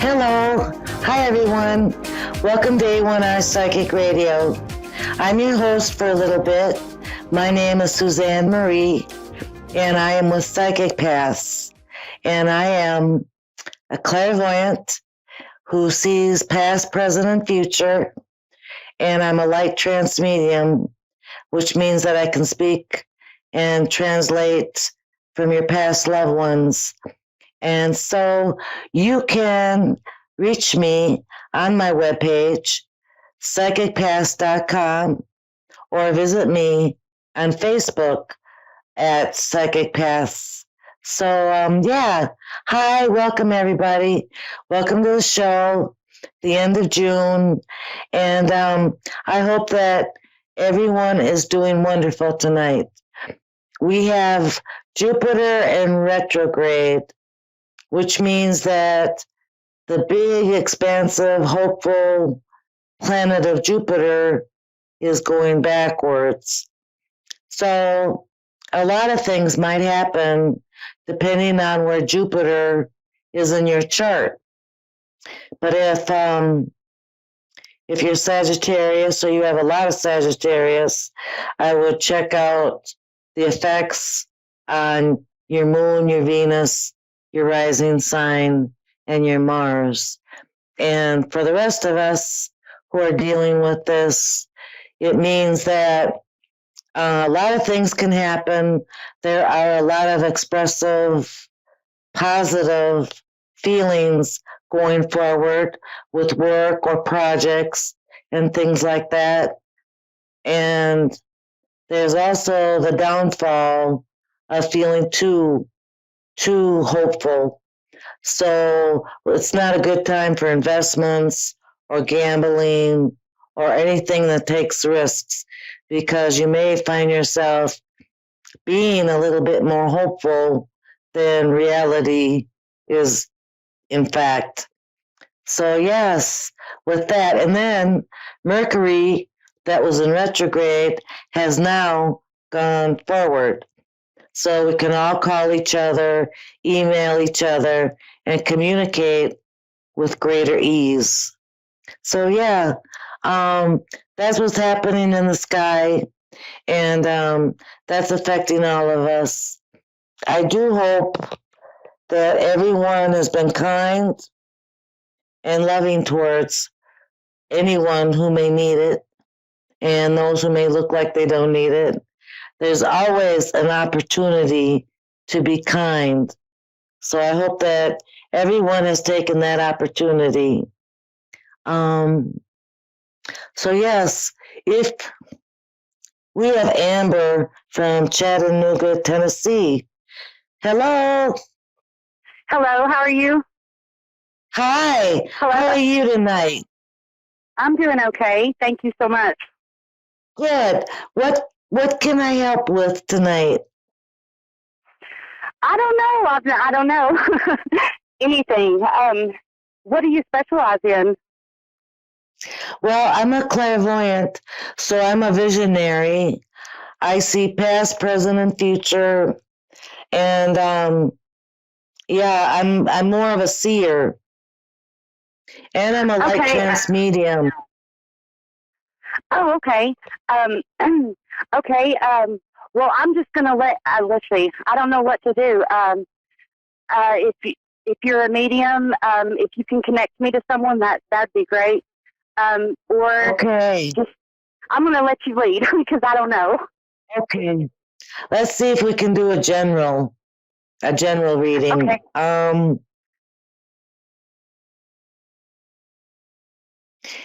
Hello. Hi, everyone. Welcome to A1R Psychic Radio. I'm your host for a little bit. My name is Susanne Marie, and I am with Psychic Paths. And I am a clairvoyant who sees past, present, and future. And I'm a light trance medium, which means that I can speak and translate from your past loved ones. And so you can reach me on my webpage, psychicpaths.com, or visit me on Facebook at Psychic Paths. So, hi, welcome everybody. Welcome to the show, the end of June. And I hope that everyone is doing wonderful tonight. We have Jupiter in retrograde, which means that the big, expansive, hopeful planet of Jupiter is going backwards. So a lot of things might happen depending on where Jupiter is in your chart. But if you're Sagittarius or you have a lot of Sagittarius, I would check out the effects on your moon, your Venus, your rising sign, and your Mars. And for the rest of us who are dealing with this, it means that a lot of things can happen. There are a lot of expressive, positive feelings going forward with work or projects and things like that. And there's also the downfall of feeling too hopeful. So it's not a good time for investments or gambling or anything that takes risks, because you may find yourself being a little bit more hopeful than reality is, in fact. So yes, with that. And then Mercury, that was in retrograde, has now gone forward. So we can all call each other, email each other, and communicate with greater ease. So that's what's happening in the sky, and that's affecting all of us. I do hope that everyone has been kind and loving towards anyone who may need it, and those who may look like they don't need it. There's always an opportunity to be kind. So I hope that everyone has taken that opportunity. So yes, if we have Amber from Chattanooga, Tennessee. Hello. Hello, how are you? Hi. Hello. How are you tonight? I'm doing okay. Thank you so much. Good. What can I help with tonight? I don't know. Anything. What do you specialize in? Well, I'm a clairvoyant, so I'm a visionary. I see past, present, and future, and I'm more of a seer, and I'm a light trance medium. Oh, okay. Okay. Well, I'm just gonna let's see. I don't know what to do. If you're a medium, if you can connect me to someone, that'd be great. Okay. I'm gonna let you lead because I don't know. Okay. Let's see if we can do a general reading. Okay.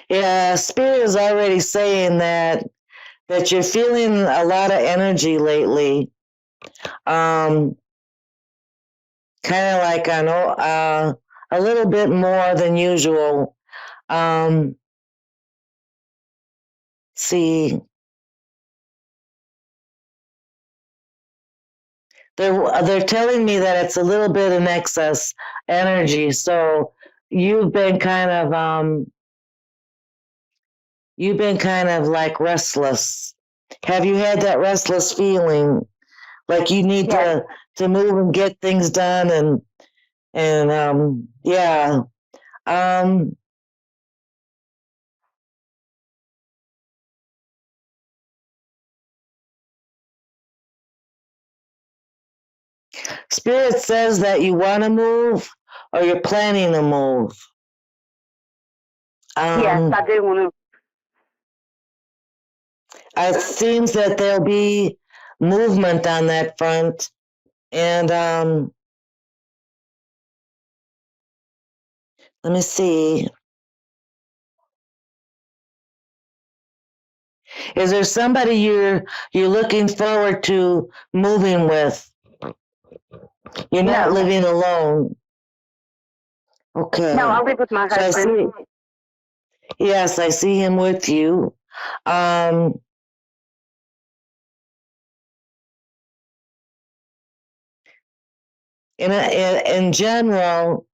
Yeah, Spirit is already saying that you're feeling a lot of energy lately. Kind of like a little bit more than usual. See, they're telling me that it's a little bit in excess energy. So you've been kind of like restless. Have you had that restless feeling, like you need to move and get things done, and Um, Spirit says that you want to move or you're planning to move. Yes, I do want It seems that there'll be movement on that front. And let me see. Is there somebody you're looking forward to moving with? You're not living alone. Okay. No, I live with my husband. Yes, I see him with you. In general,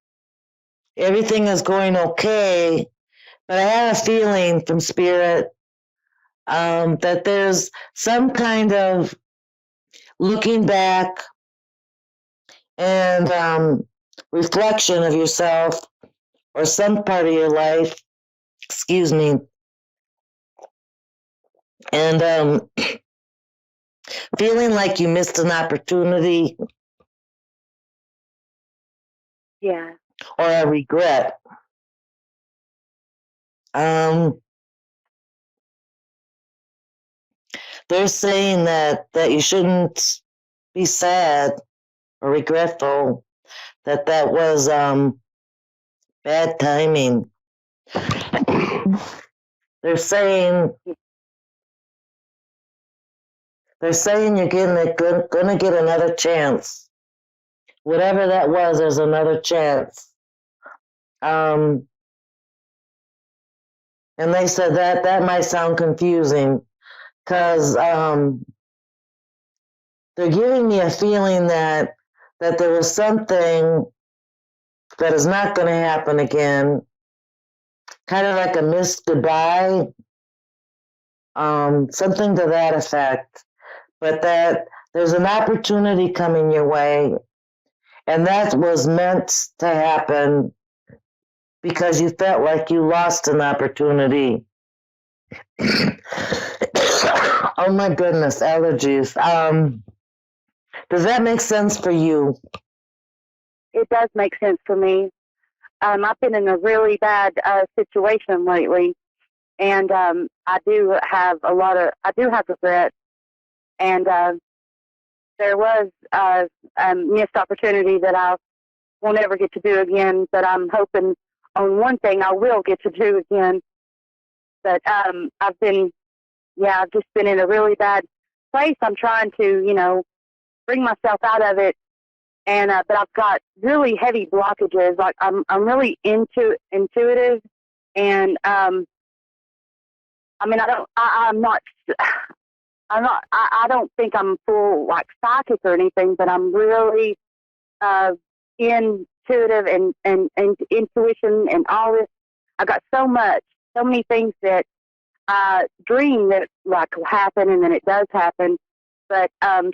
everything is going okay, but I have a feeling from Spirit that there's some kind of looking back and reflection of yourself or some part of your life, excuse me, and feeling like you missed an opportunity. Yeah. Or a regret. They're saying that you shouldn't be sad or regretful, that was bad timing. They're saying you're gonna get another chance. Whatever that was, there's another chance. And they said that might sound confusing because they're giving me a feeling that there was something that is not going to happen again, kind of like a missed goodbye, something to that effect, but that there's an opportunity coming your way, and that was meant to happen because you felt like you lost an opportunity. Oh my goodness, allergies. Does that make sense for you? It does make sense for me. I've been in a really bad situation lately, and I do have regrets, and there was a missed opportunity that I will never get to do again, but I'm hoping on one thing I will get to do again. But I've just been in a really bad place. I'm trying to, bring myself out of it, and but I've got really heavy blockages. Like I'm really intuitive, and I mean I don't think I'm full like psychic or anything, but I'm really intuitive and intuition and all this. I got so many things that I dream that like will happen, and then it does happen. But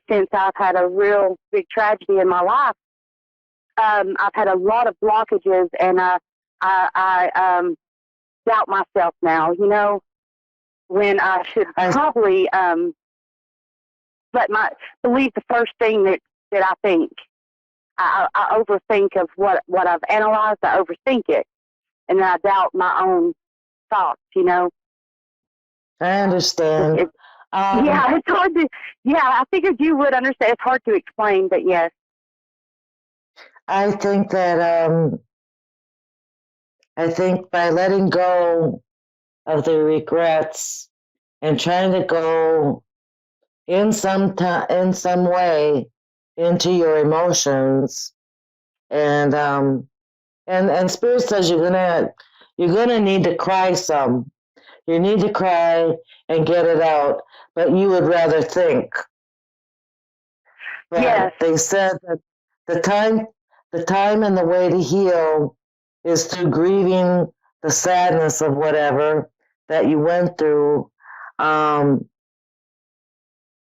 since I've had a real big tragedy in my life, I've had a lot of blockages, and I doubt myself now. When I should probably believe the first thing that I think. I overthink of what I've analyzed. I overthink it, and then I doubt my own thoughts. I understand. It's hard to. Yeah, I figured you would understand. It's hard to explain, but yes. I think that by letting go of the regrets and trying to go in some way into your emotions, and Spirit says you're gonna need to cry some. You need to cry and get it out, but you would rather think. But yes. They said that the time and the way to heal is through grieving the sadness of whatever that you went through. And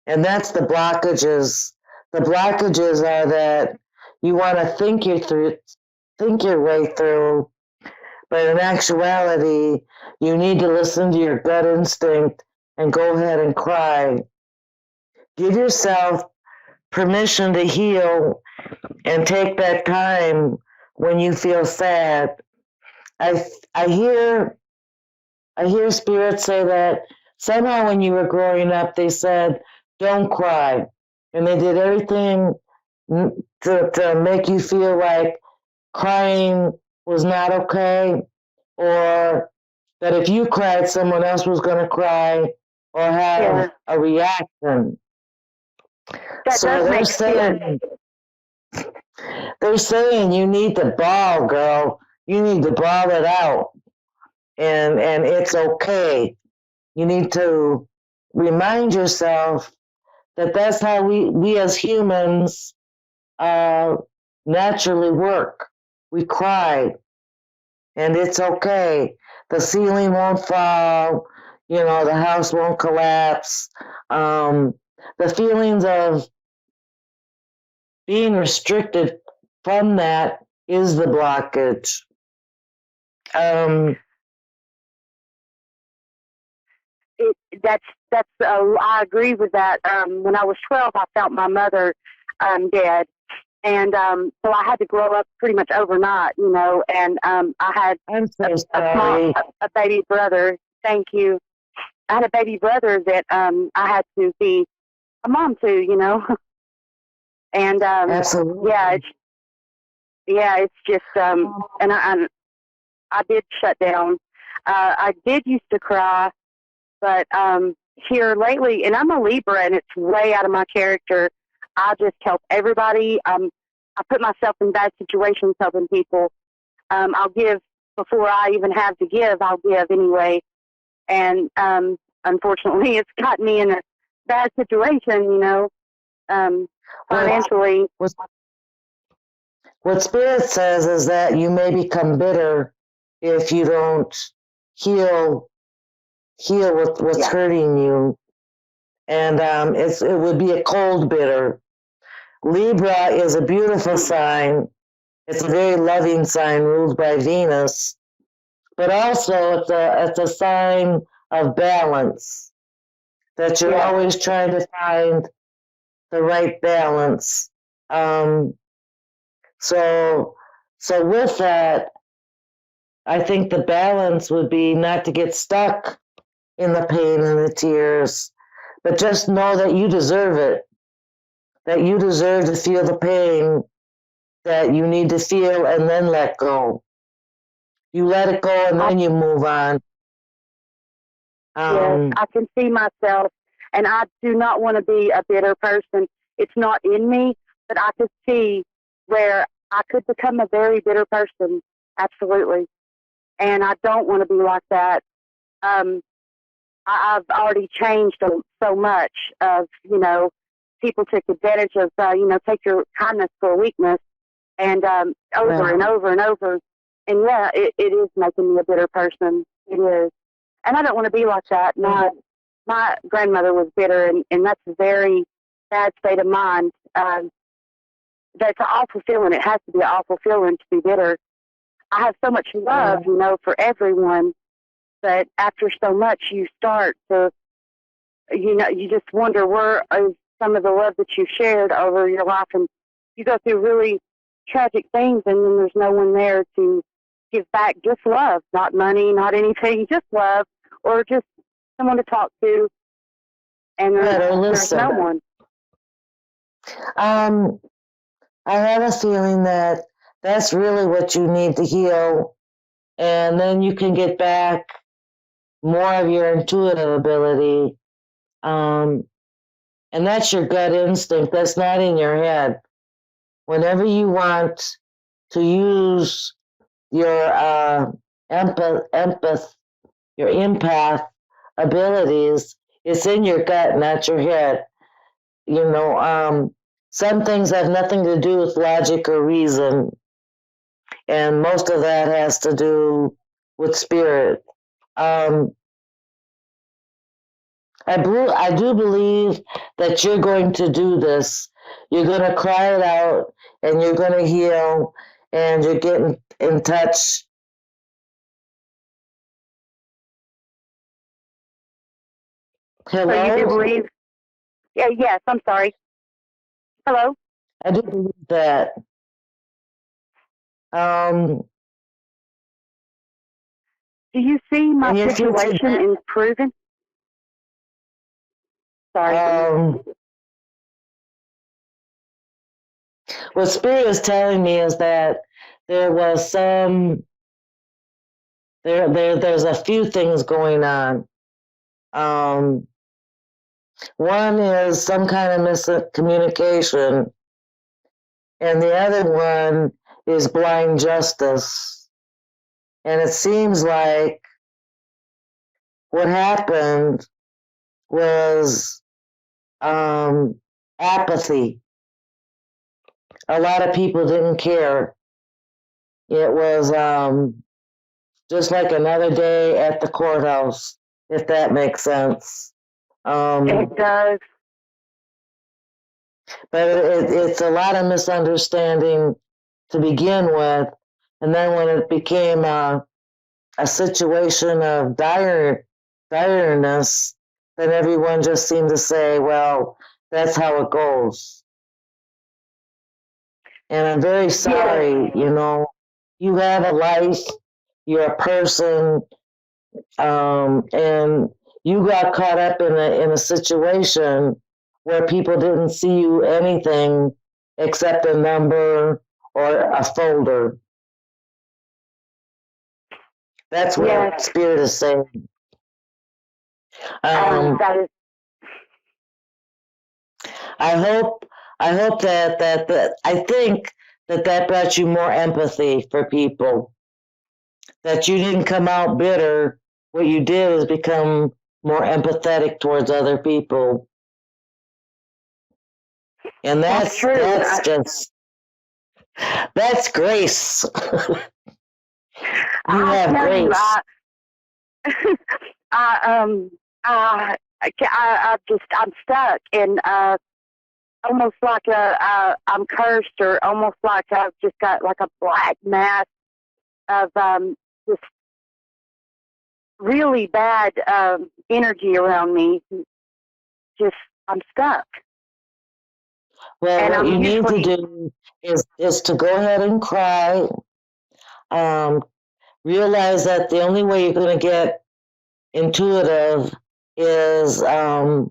that's the blockages. The blockages are that you want to think your way through, But in actuality, you need to listen to your gut instinct and go ahead and cry. Give yourself permission to heal and take that time when you feel sad. I I hear I hear spirits say that somehow when you were growing up, they said, don't cry. And they did everything to make you feel like crying was not okay, or that if you cried, someone else was going to cry or have a reaction. That So does make sense. They're saying you need to bawl, girl. You need to bawl it out. And it's okay. You need to remind yourself that that's how we as humans naturally work. We cry, and it's okay. The ceiling won't fall, the house won't collapse. The feelings of being restricted from that is the blockage. I agree with that. When I was 12, I felt my mother dead, and so I had to grow up pretty much overnight, and I had I'm so sorry. A baby brother. Thank you. I had a baby brother that I had to be a mom to, and Absolutely. it's just and I did shut down. I did used to cry, but here lately, and I'm a Libra, and it's way out of my character. I just help everybody. I put myself in bad situations helping people. I'll give before I even have to give. I'll give anyway. And unfortunately, it's got me in a bad situation, financially. What Spirit says is that you may become bitter if you don't heal what's hurting you. And it would be a cold bitter. Libra is a beautiful sign. It's a very loving sign ruled by Venus, but also it's a sign of balance, that you're always trying to find the right balance. So with that, I think the balance would be not to get stuck in the pain and the tears, but just know that you deserve it, that you deserve to feel the pain that you need to feel and then let go. You let it go and then you move on. Yes, I can see myself, and I do not want to be a bitter person. It's not in me, but I could see where I could become a very bitter person, absolutely. And I don't want to be like that. I've already changed so much of, people take advantage of, take your kindness for a weakness, and over and over and over. And it is making me a bitter person. It is. And I don't want to be like that. My grandmother was bitter, and that's a very bad state of mind. That's an awful feeling. It has to be an awful feeling to be bitter. I have so much love, for everyone, but after so much, you start to, you just wonder where is some of the love that you shared over your life, and you go through really tragic things, and then there's no one there to give back just love, not money, not anything, just love, or just someone to talk to, and there's no one. I have a feeling that that's really what you need to heal, and then you can get back more of your intuitive ability. And that's your gut instinct. That's not in your head. Whenever you want to use your your empath abilities, it's in your gut, not your head. Some things have nothing to do with logic or reason, and most of that has to do with spirit. I do believe that you're going to do this. You're going to cry it out, and you're going to heal, and you're getting in touch So you do Hello? believe? Yeah, yes, I'm sorry. Hello? I do believe that. Um, Do you see my and if you're situation today, improving? Sorry. what Spirit is telling me is that there was there's a few things going on. Um, one is some kind of miscommunication, and the other one is blind justice. And it seems like what happened was apathy. A lot of people didn't care. It was just like another day at the courthouse, if that makes sense. It does. But it's a lot of misunderstanding to begin with. And then when it became a situation of direness, then everyone just seemed to say, well, that's how it goes. And I'm very sorry, you have a life, you're a person, and you got caught up in a situation where people didn't see you anything except a number or a folder. That's what Yes. Spirit is saying. That is. I hope that I think that brought you more empathy for people. That you didn't come out bitter. What you did is become more empathetic towards other people. And That's true. that's grace. You I have tell you, grace. I'm stuck in almost like I'm cursed, or almost like I've just got like a black mass of just really bad energy around me. Just I'm stuck, Well, and what I'm you need to usually do is to go ahead and cry. Um, Realize that the only way you're going to get intuitive is by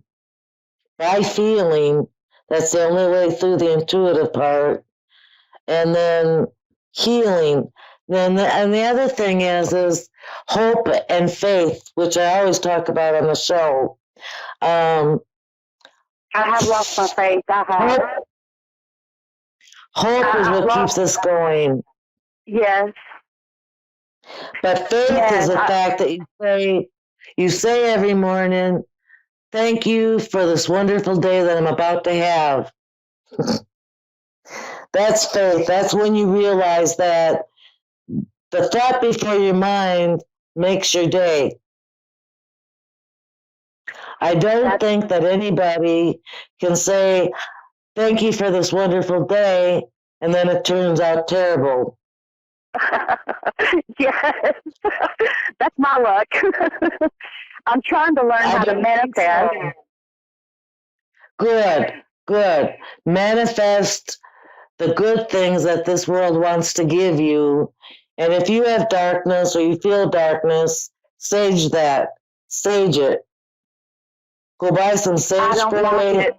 feeling. That's the only way through the intuitive part. And then healing. And the other thing is hope and faith, which I always talk about on the show. I have lost my faith. I have. Hope is what keeps us going. Yes. But faith is the fact that you say every morning, thank you for this wonderful day that I'm about to have. That's faith. That's when you realize that the thought before your mind makes your day. I don't think that anybody can say, thank you for this wonderful day, and then it turns out terrible. Yes. That's my luck. I'm trying to learn how to manifest. Good. Manifest the good things that this world wants to give you. And if you have darkness or you feel darkness, sage that. Sage it. Go buy some sage spray.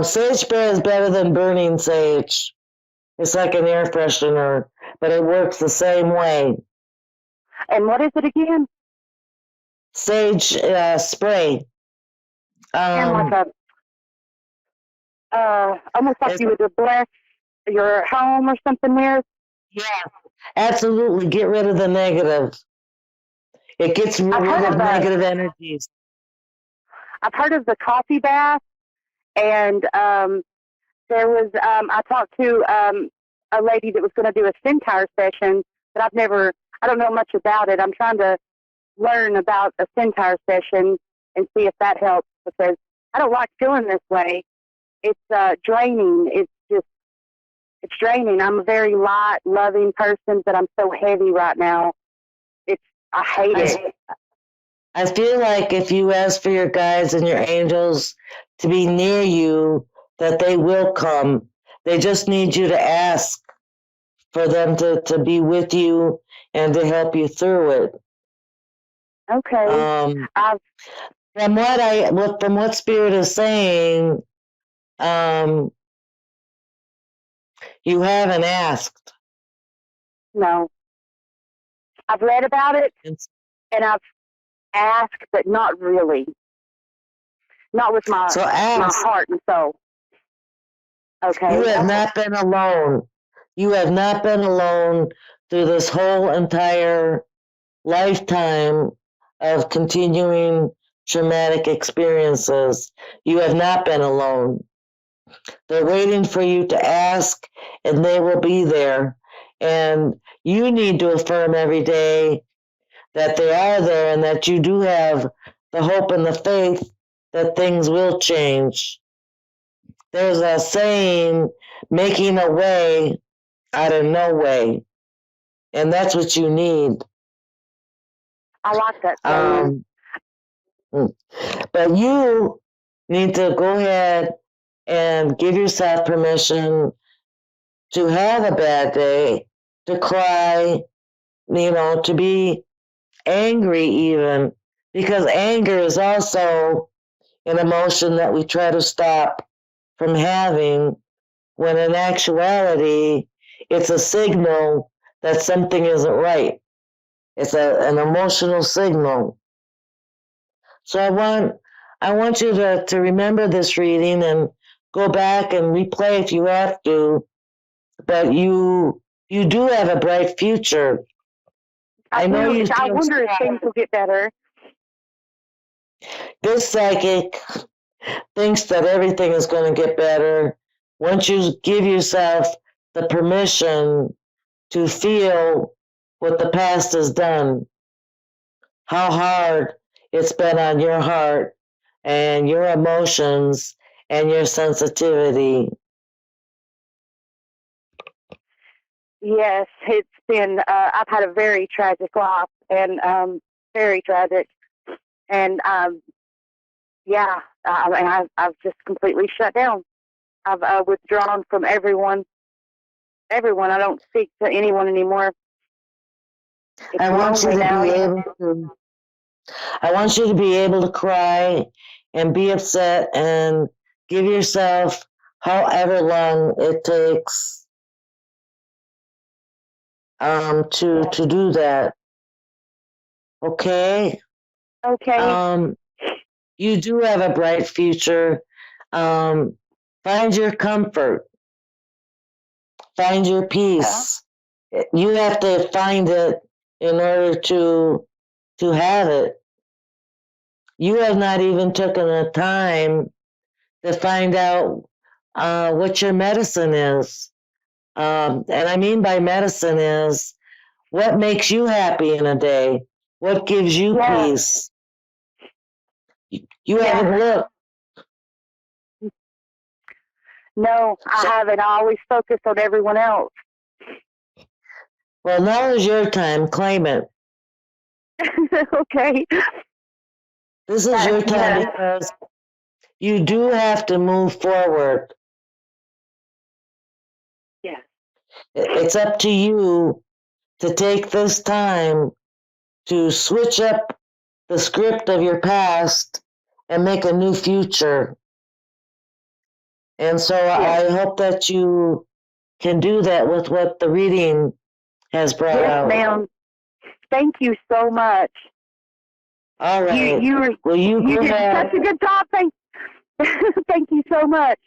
Sage spray is better than burning sage. It's like an air freshener, but it works the same way. And what is it again? Sage spray. And like almost like you would bless your home or something there. Yeah, absolutely. Get rid of the negative. It gets rid of negative energies. I've heard of the coffee bath, and there was I talked to a lady that was going to do a Centaur session, but I don't know much about it. I'm trying to learn about a Centaur session and see if that helps, because I don't like feeling this way. It's draining. It's draining. I'm a very light, loving person, but I'm so heavy right now. I hate it. I feel like if you ask for your guides and your angels to be near you, that they will come. They just need you to ask for them to be with you and to help you through it. Okay. I've From what Spirit is saying, you haven't asked. no. I've read about it and I've asked, but not really. Not with my heart and soul. Okay. You have not been alone. You have not been alone through this whole entire lifetime of continuing traumatic experiences. You have not been alone. They're waiting for you to ask, and they will be there. And you need to affirm every day that they are there and that you do have the hope and the faith that things will change. There's a saying, making a way out of no way. And that's what you need. I like that saying. But you need to go ahead and give yourself permission to have a bad day, to cry, to be angry even, because anger is also an emotion that we try to stop from having, when in actuality, it's a signal that something isn't right. It's an emotional signal. So I want you to remember this reading and go back and replay if you have to. But you do have a bright future. I know you. I wonder if things will get better. This psychic thinks that everything is going to get better once you give yourself the permission to feel what the past has done, how hard it's been on your heart and your emotions and your sensitivity. Yes, it's been, I've had a very tragic life, and very tragic. And yeah, I've just completely shut down. I've withdrawn from everyone. I don't speak to anyone anymore. I want you to be able to cry and be upset and give yourself however long it takes to do that. Okay? Okay. You do have a bright future. Find your comfort. Find your peace. Yeah. You have to find it in order to have it. You have not even taken the time to find out what your medicine is. And I mean by medicine is what makes you happy in a day, what gives you peace. You haven't looked. No, I haven't. I always focus on everyone else. Well, now is your time. Claim it. Okay. This is your time because you do have to move forward. Yeah. It's up to you to take this time to switch up the script of your past and make a new future. And so I hope that you can do that with what the reading has brought out. Yes, ma'am. Thank you so much. All right. You did such a good job. Thank you so much.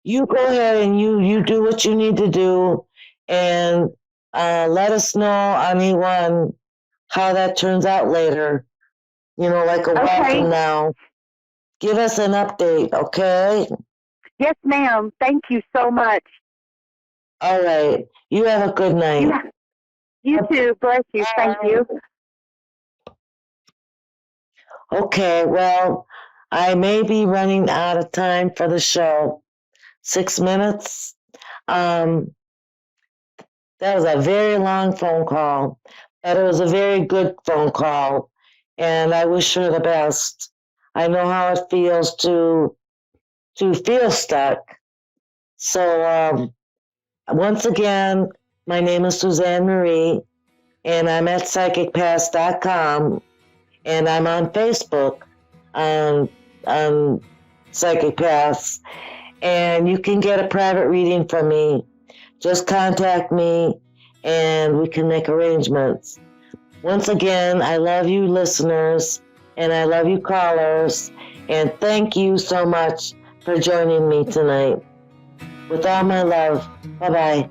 You go ahead and you do what you need to do, and let us know, anyone, how that turns out later. Like a while from now. Give us an update, okay? Yes, ma'am. Thank you so much. All right. You have a good night. Yeah. You too. Bless you. Thank you. Okay, well, I may be running out of time for the show. 6 minutes. That was a very long phone call, but it was a very good phone call. and I wish her the best. I know how it feels to feel stuck. So once again, my name is Susanne Marie, and I'm at psychicpaths.com, and I'm on Facebook on Psychic Paths, and you can get a private reading from me. Just contact me, and we can make arrangements. Once again, I love you listeners, and I love you callers, and thank you so much for joining me tonight. With all my love, bye-bye.